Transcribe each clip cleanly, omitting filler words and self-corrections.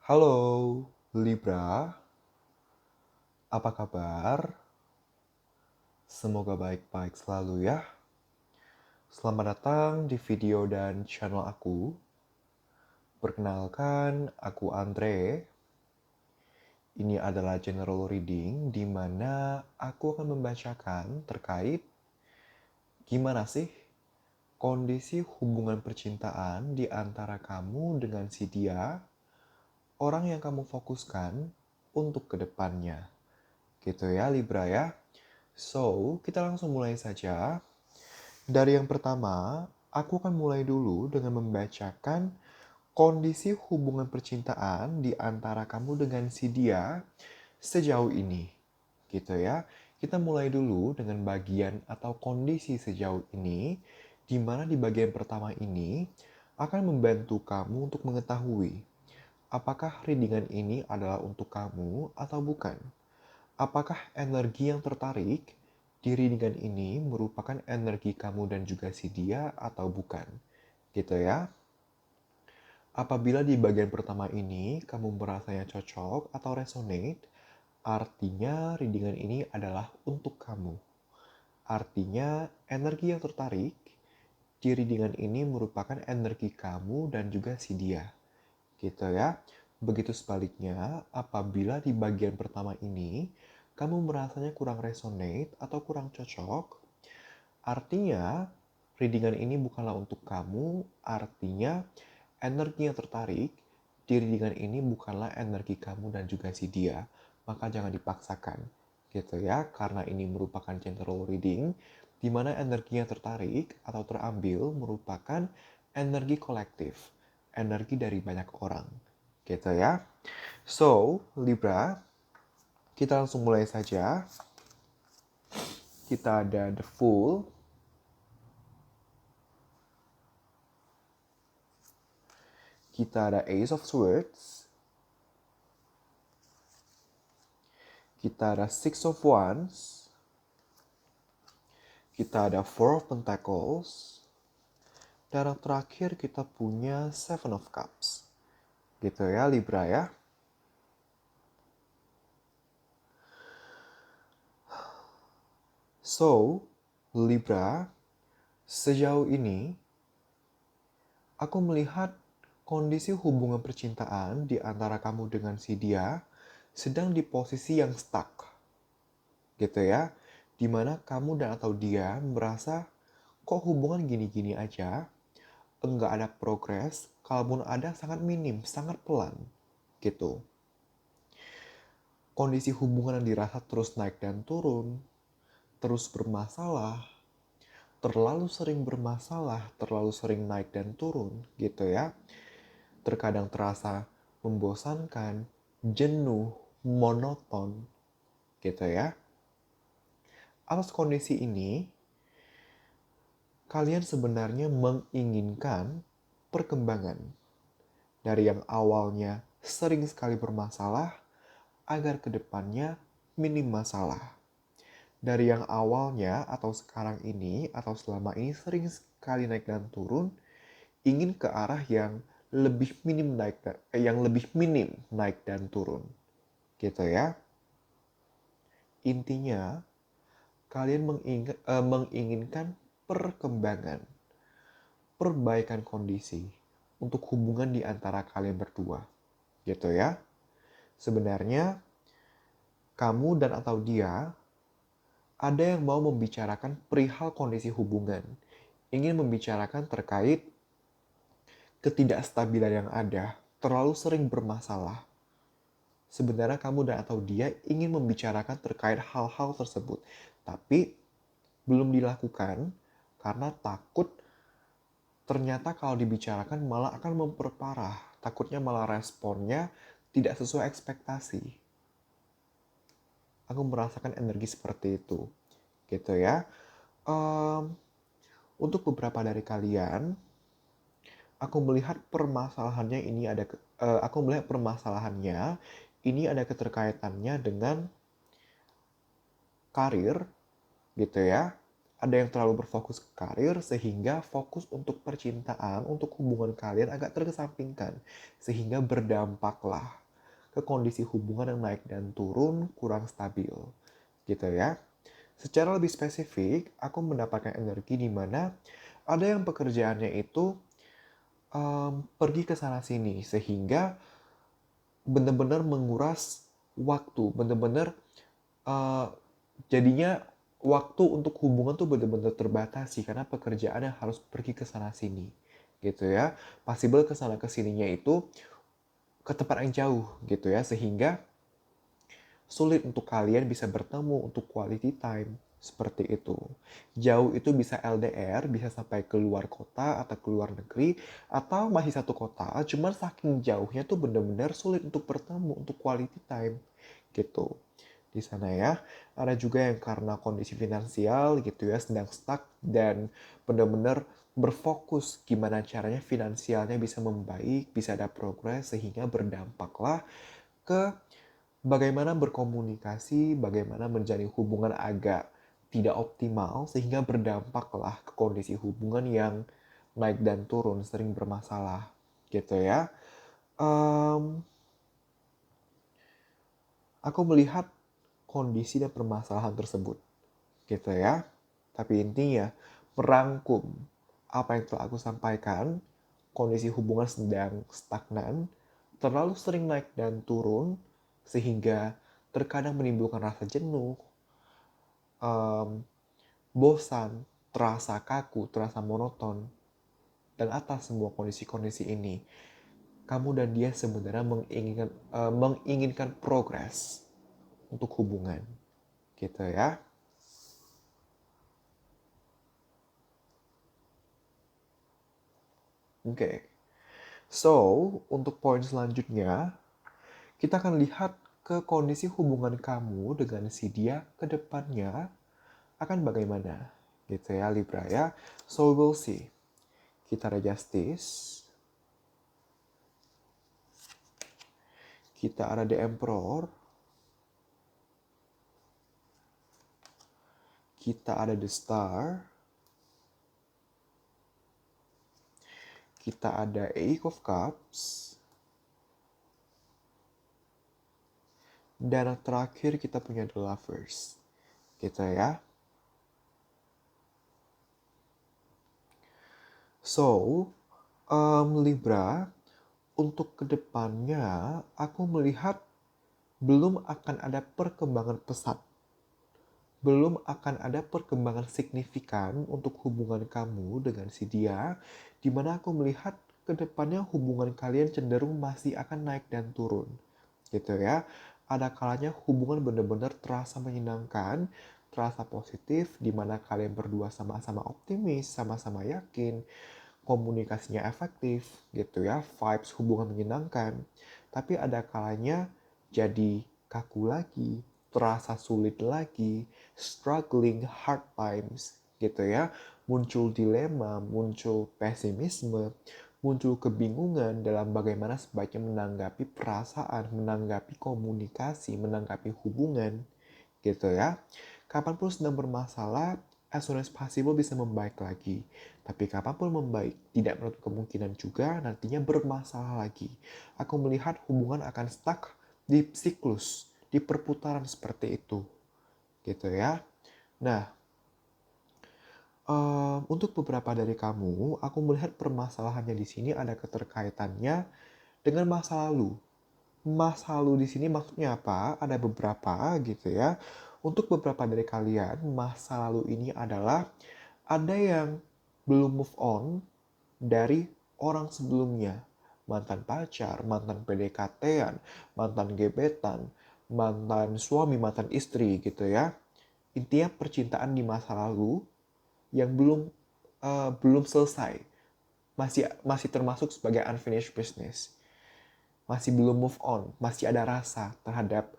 Halo Libra, apa kabar? Semoga baik-baik selalu ya. Selamat datang di video dan channel aku. Perkenalkan, aku Andre. Ini adalah general reading di mana aku akan membacakan terkait gimana sih kondisi hubungan percintaan di antara kamu dengan si dia, orang yang kamu fokuskan untuk kedepannya. Gitu ya Libra ya. So, kita langsung mulai saja. Dari yang pertama, aku akan mulai dulu dengan membacakan kondisi hubungan percintaan di antara kamu dengan si dia sejauh ini. Gitu ya. Kita mulai dulu dengan bagian atau kondisi sejauh ini, di mana di bagian pertama ini akan membantu kamu untuk mengetahui apakah readingan ini adalah untuk kamu atau bukan. Apakah energi yang tertarik di readingan ini merupakan energi kamu dan juga si dia atau bukan? Gitu ya. Apabila di bagian pertama ini kamu merasanya cocok atau resonate, artinya readingan ini adalah untuk kamu. Artinya energi yang tertarik di readingan ini merupakan energi kamu dan juga si dia. Gitu ya. Begitu sebaliknya, apabila di bagian pertama ini kamu merasanya kurang resonate atau kurang cocok, artinya readingan ini bukanlah untuk kamu, artinya energi yang tertarik di readingan ini bukanlah energi kamu dan juga si dia. Maka jangan dipaksakan, gitu ya, karena ini merupakan general reading, di mana energi yang tertarik atau terambil merupakan energi kolektif, energi dari banyak orang, gitu ya. So, Libra, kita langsung mulai saja. Kita ada The Fool, kita ada Ace of Swords, kita ada Six of Wands, kita ada Four of Pentacles, dan yang terakhir kita punya Seven of Cups. Gitu ya Libra ya. So, Libra, sejauh ini aku melihat kondisi hubungan percintaan di antara kamu dengan si dia sedang di posisi yang stuck. Gitu ya. Dimana kamu dan atau dia merasa kok hubungan gini-gini aja, enggak ada progres, kalaupun ada sangat minim, sangat pelan. Gitu. Kondisi hubungan yang dirasa terus naik dan turun, terus bermasalah, terlalu sering bermasalah, terlalu sering naik dan turun, gitu ya. Terkadang terasa membosankan, jenuh, monoton, gitu ya. Atas kondisi ini, kalian sebenarnya menginginkan perkembangan dari yang awalnya sering sekali bermasalah agar kedepannya minim masalah. Dari yang awalnya atau sekarang ini atau selama ini sering sekali naik dan turun, ingin ke arah yang lebih minim naik dan turun. Gitu ya. Intinya kalian menginginkan perkembangan, perbaikan kondisi untuk hubungan di antara kalian berdua. Gitu ya. Sebenarnya kamu dan atau dia ada yang mau membicarakan perihal kondisi hubungan, ingin membicarakan terkait ketidakstabilan yang ada, terlalu sering bermasalah. Sebenarnya kamu dan atau dia ingin membicarakan terkait hal-hal tersebut, tapi belum dilakukan karena takut ternyata kalau dibicarakan malah akan memperparah, takutnya malah responnya tidak sesuai ekspektasi. Aku merasakan energi seperti itu, gitu ya. Untuk beberapa dari kalian, aku melihat permasalahannya ini ada keterkaitannya dengan karir, gitu ya, Ada yang terlalu berfokus ke karir sehingga fokus untuk percintaan, untuk hubungan kalian agak terkesampingkan. Sehingga berdampaklah ke kondisi hubungan yang naik dan turun, kurang stabil. Gitu ya. Secara lebih spesifik, aku mendapatkan energi di mana ada yang pekerjaannya itu pergi ke sana sini sehingga benar-benar menguras waktu, benar-benar uh, jadinya waktu untuk hubungan tuh benar-benar terbatasi karena pekerjaan yang harus pergi ke sana sini gitu ya. Possible ke sana ke sininya itu ke tempat yang jauh gitu ya, sehingga sulit untuk kalian bisa bertemu untuk quality time seperti itu. Jauh itu bisa LDR, bisa sampai keluar kota atau keluar negeri, atau masih satu kota, cuman saking jauhnya tuh bener-bener sulit untuk bertemu untuk quality time gitu. Di sana ya, ada juga yang karena kondisi finansial gitu ya, sedang stuck dan bener-bener berfokus gimana caranya finansialnya bisa membaik, bisa ada progres sehingga berdampaklah ke bagaimana berkomunikasi, bagaimana menjalin hubungan agak tidak optimal sehingga berdampaklah ke kondisi hubungan yang naik dan turun, sering bermasalah gitu ya. Um, aku melihat kondisi dan permasalahan tersebut gitu ya. Tapi intinya merangkum apa yang telah aku sampaikan, kondisi hubungan sedang stagnan, terlalu sering naik dan turun, sehingga terkadang menimbulkan rasa jenuh, bosan, terasa kaku, terasa monoton. Dan atas semua kondisi-kondisi ini, kamu dan dia sebenarnya menginginkan progres untuk hubungan, gitu ya. Oke. So, untuk poin selanjutnya, kita akan lihat ke kondisi hubungan kamu dengan si dia ke depannya akan bagaimana. Gitu ya, Libra ya. So, we'll see. Kita ada Justice. Kita ada The Emperor. Kita ada The Star. Kita ada Eight of Cups. Dan yang terakhir kita punya The Lovers. Gitu ya. So, Libra, untuk kedepannya aku melihat belum akan ada perkembangan pesat. Belum akan ada perkembangan signifikan untuk hubungan kamu dengan si dia, di mana aku melihat kedepannya hubungan kalian cenderung masih akan naik dan turun. Gitu ya. Ada kalanya hubungan benar-benar terasa menyenangkan, terasa positif, di mana kalian berdua sama-sama optimis, sama-sama yakin, komunikasinya efektif, gitu ya, vibes hubungan menyenangkan. Tapi ada kalanya jadi kaku lagi, terasa sulit lagi, struggling hard times, gitu ya. Muncul dilema, muncul pesimisme, muncul kebingungan dalam bagaimana sebaiknya menanggapi perasaan, menanggapi komunikasi, menanggapi hubungan, gitu ya. Kapanpun sedang bermasalah, as soon as possible bisa membaik lagi. Tapi kapanpun membaik, tidak menutup kemungkinan juga nantinya bermasalah lagi. Aku melihat hubungan akan stuck di siklus, di perputaran seperti itu. Gitu ya. Nah, untuk beberapa dari kamu, aku melihat permasalahannya di sini ada keterkaitannya dengan masa lalu. Masa lalu di sini maksudnya apa? Ada beberapa gitu ya. Untuk beberapa dari kalian, masa lalu ini adalah ada yang belum move on dari orang sebelumnya. Mantan pacar, mantan PDKT-an, mantan gebetan, mantan suami, mantan istri gitu ya. Intinya percintaan di masa lalu yang belum selesai. Masih termasuk sebagai unfinished business. Masih belum move on, masih ada rasa terhadap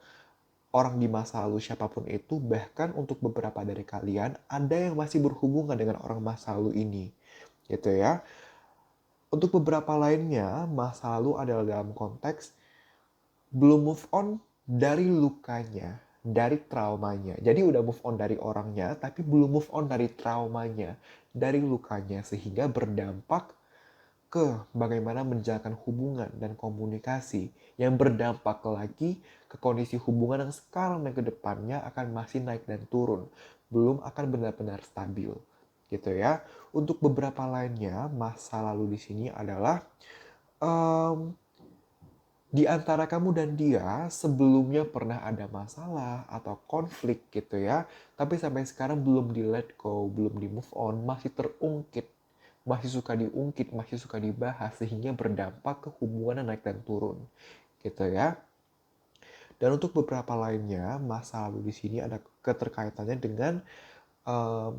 orang di masa lalu siapapun itu, bahkan untuk beberapa dari kalian ada yang masih berhubungan dengan orang masa lalu ini, gitu ya. Untuk beberapa lainnya, masa lalu adalah dalam konteks belum move on dari lukanya, dari traumanya. Jadi udah move on dari orangnya, tapi belum move on dari traumanya, dari lukanya, sehingga berdampak ke bagaimana menjalankan hubungan dan komunikasi yang berdampak lagi ke kondisi hubungan yang sekarang dan ke depannya akan masih naik dan turun, belum akan benar-benar stabil, gitu ya. Untuk beberapa lainnya, masa lalu di sini adalah em, di antara kamu dan dia sebelumnya pernah ada masalah atau konflik gitu ya, tapi sampai sekarang belum di let go, belum di move on, masih terungkit, masih suka diungkit, masih suka dibahas, sehingga berdampak ke hubungan yang naik dan turun gitu ya. Dan untuk beberapa lainnya, masa lalu di sini ada keterkaitannya dengan um,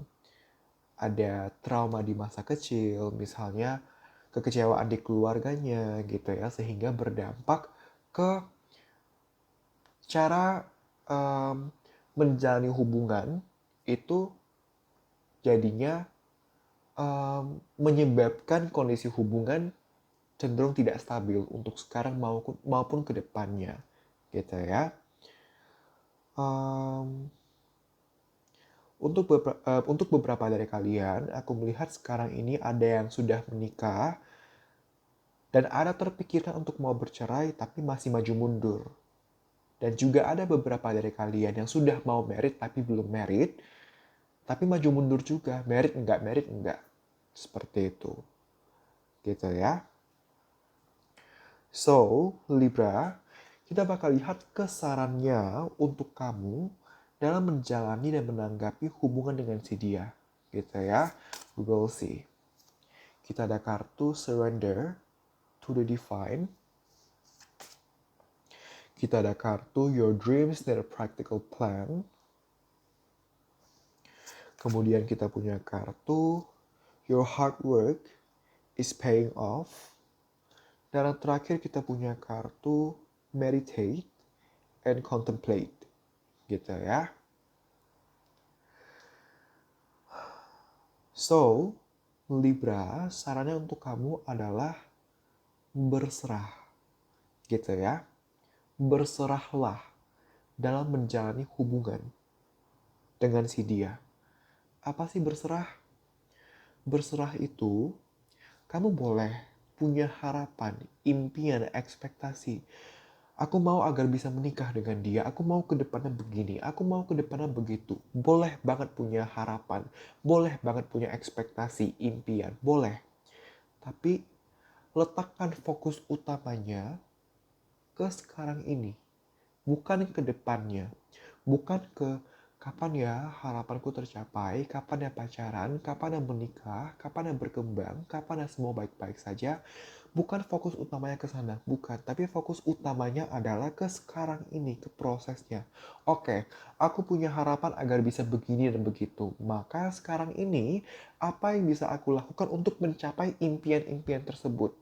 ada trauma di masa kecil, misalnya kekecewaan di keluarganya gitu ya, sehingga berdampak ke cara menjalani hubungan itu jadinya menyebabkan kondisi hubungan cenderung tidak stabil untuk sekarang maupun ke depannya gitu ya. Um, untuk beberapa dari kalian, aku melihat sekarang ini ada yang sudah menikah dan ada terpikirkan untuk mau bercerai tapi masih maju mundur. Dan juga ada beberapa dari kalian yang sudah mau married tapi belum married, tapi maju mundur juga, married enggak. Seperti itu. Gitu ya. So, Libra, kita bakal lihat kesarannya untuk kamu dalam menjalani dan menanggapi hubungan dengan si dia. Gitu ya. We will see. Kita ada kartu surrender to the divine. Kita ada kartu your dreams need a practical plan. Kemudian kita punya kartu your hard work is paying off. Dan yang terakhir kita punya kartu meditate and contemplate. Gitu ya. So, Libra, sarannya untuk kamu adalah berserah. Gitu ya. Berserahlah dalam menjalani hubungan dengan si dia. Apa sih berserah? Berserah itu, kamu boleh punya harapan, impian, ekspektasi. Aku mau agar bisa menikah dengan dia. Aku mau ke depannya begini. Aku mau ke depannya begitu. Boleh banget punya harapan. Boleh banget punya ekspektasi, impian. Boleh. Tapi letakkan fokus utamanya ke sekarang ini. Bukan ke depannya. Bukan ke kapan ya harapanku tercapai, kapan ya pacaran, kapan ya menikah, kapan ya berkembang, kapan ya semua baik-baik saja. Bukan fokus utamanya ke sana, bukan. Tapi fokus utamanya adalah ke sekarang ini, ke prosesnya. Oke, aku punya harapan agar bisa begini dan begitu. Maka sekarang ini, apa yang bisa aku lakukan untuk mencapai impian-impian tersebut?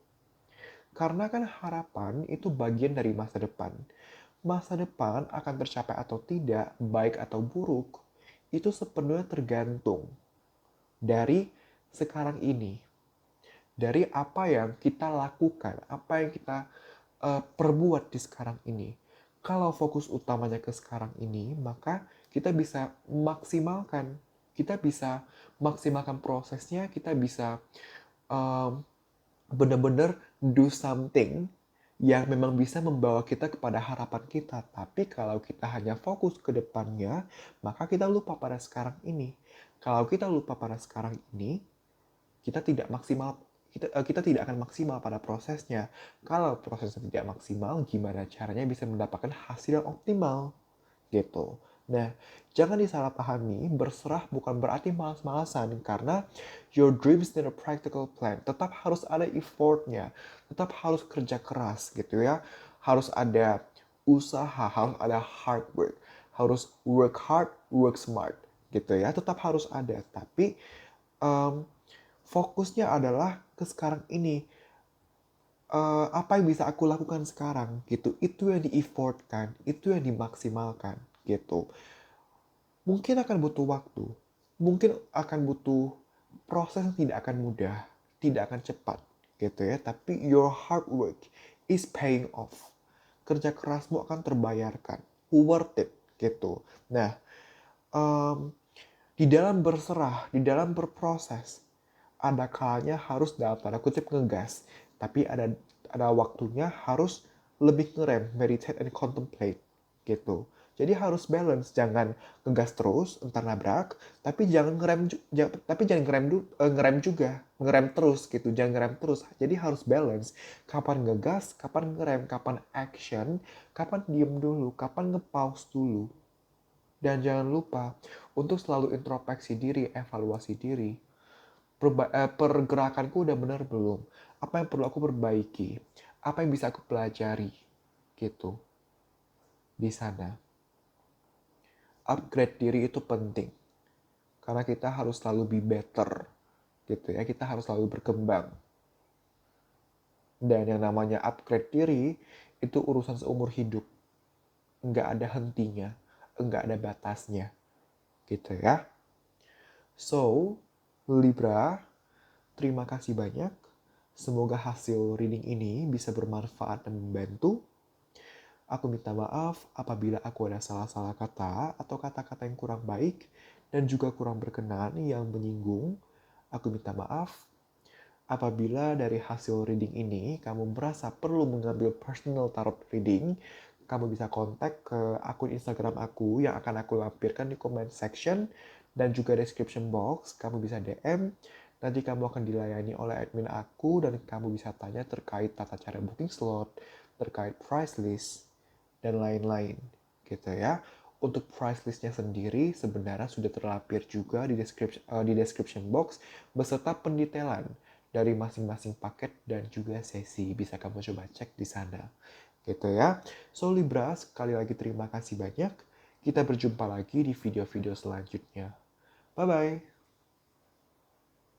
Karena kan harapan itu bagian dari masa depan. Masa depan akan tercapai atau tidak, baik atau buruk, itu sepenuhnya tergantung dari sekarang ini. Dari apa yang kita lakukan, apa yang kita perbuat di sekarang ini. Kalau fokus utamanya ke sekarang ini, maka kita bisa maksimalkan. Kita bisa maksimalkan prosesnya, kita bisa um, benar-benar do something yang memang bisa membawa kita kepada harapan kita. Tapi kalau kita hanya fokus ke depannya, maka kita lupa pada sekarang ini. Kalau kita lupa pada sekarang ini, kita tidak maksimal, kita tidak akan maksimal pada prosesnya. Kalau prosesnya tidak maksimal, gimana caranya bisa mendapatkan hasil yang optimal? Gitu. Nah, jangan disalahpahami, berserah bukan berarti malas-malasan, karena your dreams need a practical plan. Tetap harus ada effortnya, tetap harus kerja keras gitu ya. Harus ada usaha, harus ada hard work, harus work hard, work smart gitu ya. Tetap harus ada, tapi um, fokusnya adalah ke sekarang ini. Apa yang bisa aku lakukan sekarang gitu, itu yang di-effortkan, itu yang dimaksimalkan gitu. Mungkin akan butuh waktu, mungkin akan butuh proses yang tidak akan mudah, tidak akan cepat gitu ya, tapi your hard work is paying off. Kerja kerasmu akan terbayarkan, worth it gitu. Nah, em, di dalam berserah, di dalam berproses, ada kalanya harus dalam tanda kutip ngegas, tapi ada waktunya harus lebih ngerem, meditate and contemplate gitu. Jadi harus balance, jangan ngegas terus, entar nabrak, tapi jangan ngerem juga, ngerem terus gitu, jangan ngerem terus. Jadi harus balance, kapan ngegas, kapan ngerem, kapan action, kapan diem dulu, kapan nge-pause dulu. Dan jangan lupa untuk selalu introspeksi diri, evaluasi diri. Pergerakanku udah benar belum? Apa yang perlu aku perbaiki? Apa yang bisa aku pelajari? Gitu. Di sana. Upgrade diri itu penting. Karena kita harus selalu be better. Gitu ya, kita harus selalu berkembang. Dan yang namanya upgrade diri, itu urusan seumur hidup. Nggak ada hentinya. Nggak ada batasnya. Gitu ya. So, Libra, terima kasih banyak. Semoga hasil reading ini bisa bermanfaat dan membantu. Aku minta maaf apabila aku ada salah-salah kata atau kata-kata yang kurang baik dan juga kurang berkenan yang menyinggung. Aku minta maaf apabila dari hasil reading ini kamu merasa perlu mengambil personal tarot reading. Kamu bisa kontak ke akun Instagram aku yang akan aku lampirkan di comment section dan juga description box. Kamu bisa DM. Nanti kamu akan dilayani oleh admin aku dan kamu bisa tanya terkait tata cara booking slot, terkait price list, dan lain-lain gitu ya. Untuk price listnya sendiri sebenarnya sudah terlampir juga di description box beserta pendetailan dari masing-masing paket dan juga sesi. Bisa kamu coba cek di sana gitu ya. So Libra, sekali lagi terima kasih banyak. Kita berjumpa lagi di video-video selanjutnya. Bye-bye.